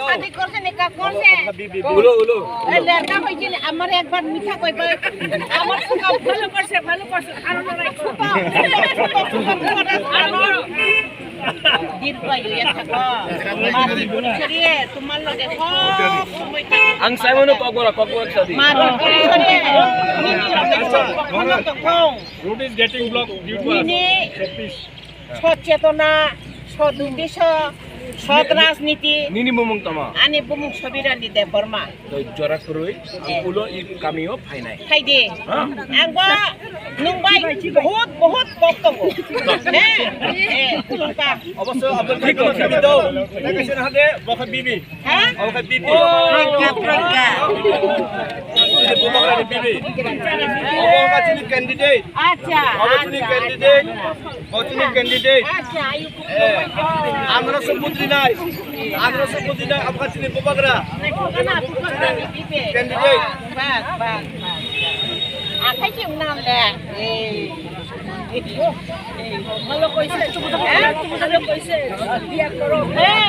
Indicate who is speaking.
Speaker 1: शादी करছে নিকা করছে এই লড়কা হইছে আমার একবার মিঠা কইবা আমার সুকা ভালো করছে আর লড়াই দিন পাই একটা মারি ছড়িয়ে তোমার লগে সময়
Speaker 2: ang sayo no pagwara sa di
Speaker 1: মারি ছড়িয়ে
Speaker 3: road is getting blocked due to
Speaker 1: সচেতনা সদুদ্দেশ্য সৎ রাজনীতি
Speaker 2: nini momong tama
Speaker 1: আনি বুমুক ছবিরানি দে Varma
Speaker 2: to jora kuroi ang ulo i kamio phainai
Speaker 1: খাইদে আংবা নুংবাই বহুত কষ্টব হ্যাঁ কুলকা
Speaker 3: অবশ্য আপনার ঠিক কথা দাও দেখেছেন হাতে বখা বিবি
Speaker 1: হ্যাঁ
Speaker 3: বখা বিবি
Speaker 1: প্রজ্ঞা
Speaker 3: বখা বিবি বখা চিনি ক্যান্ডিডেট
Speaker 1: আচ্ছা
Speaker 3: ক্যান্ডিডেট
Speaker 1: আচ্ছা আয়ু
Speaker 3: আমরা সপুত্রী নাই আপনার চিনি বকরা ক্যান্ডিডেট
Speaker 1: বাস আখাই কি নাম লে ভালো কইছে তুমি ভালো কইছে বিয়া করো হ্যাঁ